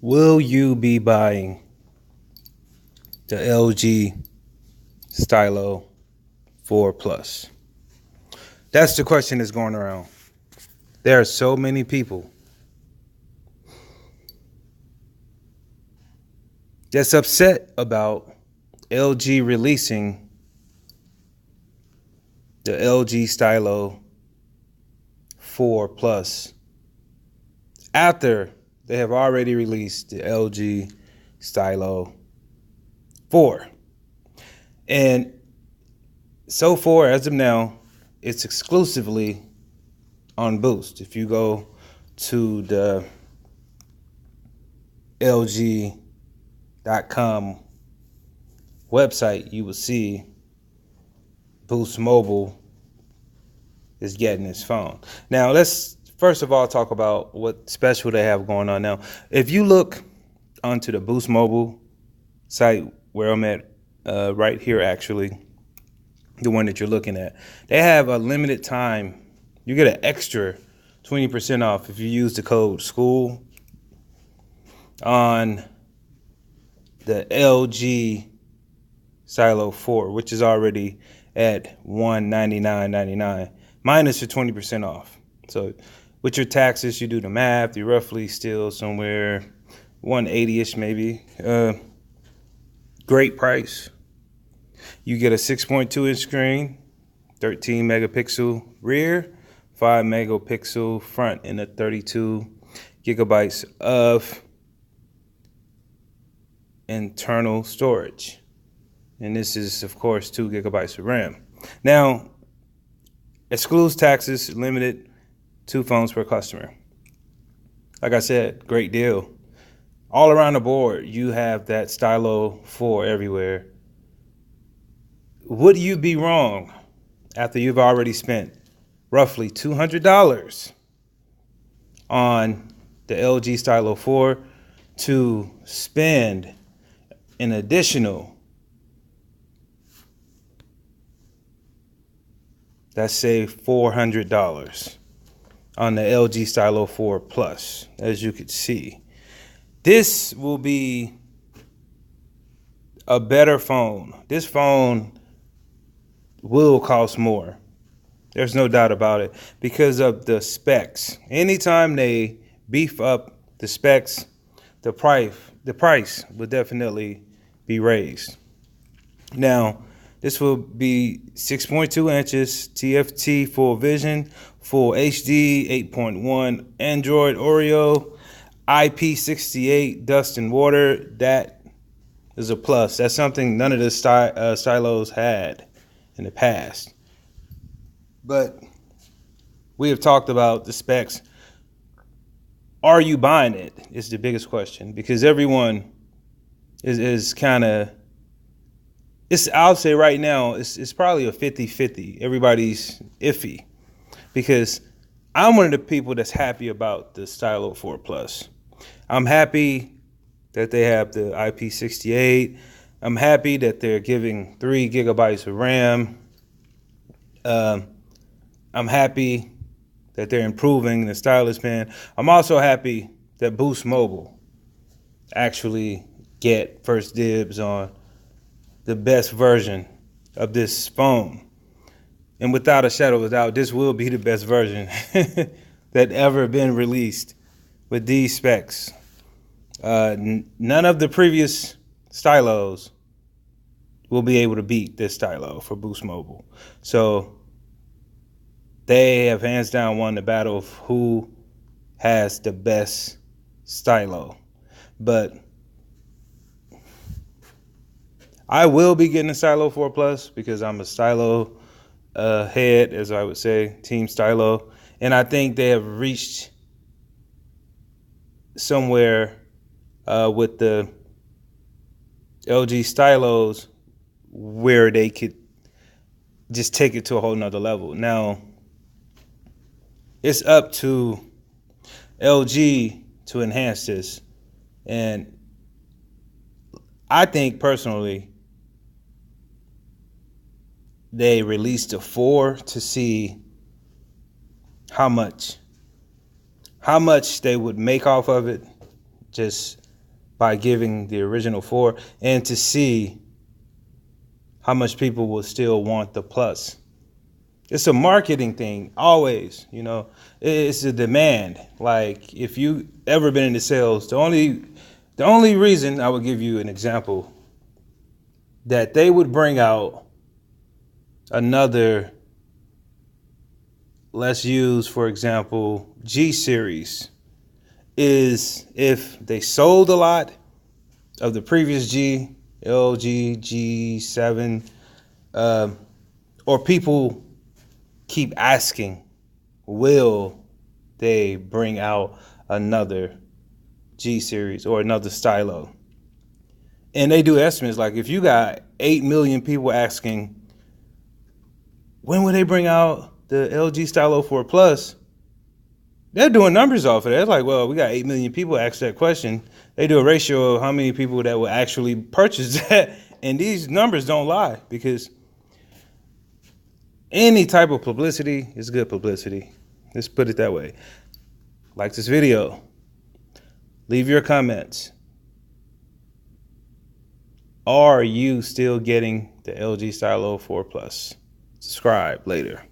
Will you be buying the LG Stylo 4 Plus? That's the question that's going around. There are so many people that's upset about LG releasing the LG Stylo 4 Plus after they have already released the LG Stylo 4. And so far, as of now, it's exclusively on Boost. If you go to the LG.com website, you will see Boost Mobile is getting this phone. Now, let's first of all talk about what special they have going on now. If you look onto the Boost Mobile site where I'm at right here, actually, the one that you're looking at, they have a limited time. You get an extra 20% off if you use the code SCHOOL on the LG Stylo 4, which is already at $199.99 minus your 20% off. So with your taxes, you do the math, you're roughly still somewhere 180-ish maybe. Great price. You get a 6.2-inch screen, 13 megapixel rear, 5 megapixel front, and a 32 gigabytes of internal storage. And this is, of course, 2 gigabytes of RAM. Now, excludes taxes, limited 2 phones per customer. Like I said, great deal. All around the board, you have that Stylo 4 everywhere. Would you be wrong after you've already spent roughly $200 on the LG Stylo 4 to spend an additional, let's say $400 on the LG Stylo 4 Plus? As you can see, this will be a better phone. This phone will cost more. There's no doubt about it because of the specs. Anytime they beef up the specs, the price will definitely be raised. Now, this will be 6.2 inches, TFT full vision, full HD, 8.1 Android Oreo, IP68 dust and water. That is a plus. That's something none of the Stylos had in the past. But we have talked about the specs. Are you buying it? Is the biggest question, because everyone is kind of, I'll say right now, it's probably a 50-50. Everybody's iffy because I'm one of the people that's happy about the Stylo 4 Plus. I'm happy that they have the IP68. I'm happy that they're giving 3 gigabytes of RAM. I'm happy that they're improving the stylus pen. I'm also happy that Boost Mobile actually get first dibs on the best version of this phone. And without a shadow of a doubt, this will be the best version that ever been released with these specs. None of the previous Stylos will be able to beat this Stylo for Boost Mobile. So they have hands down won the battle of who has the best Stylo. But I will be getting a Stylo 4 Plus because I'm a Stylo head, as I would say, Team Stylo. And I think they have reached somewhere with the LG Stylos where they could just take it to a whole nother level. Now, it's up to LG to enhance this. And I think personally, they released a 4 to see how much they would make off of it, just by giving the original 4, and to see how much people will still want the Plus. It's a marketing thing, always. You know, it's a demand. Like, if you ever been into sales, the only reason I would give you an example that they would bring out another, let's use, for example, G series, is if they sold a lot of the previous G, LG G7, or people keep asking, will they bring out another G series or another stylo? And they do estimates, like if you got 8 million people asking, when will they bring out the LG Stylo 4 Plus? They're doing numbers off of that. It's like, well, we got 8 million people ask that question. They do a ratio of how many people that will actually purchase that. And these numbers don't lie, because any type of publicity is good publicity. Let's put it that way. Like this video. Leave your comments. Are you still getting the LG Stylo 4 Plus? Subscribe later.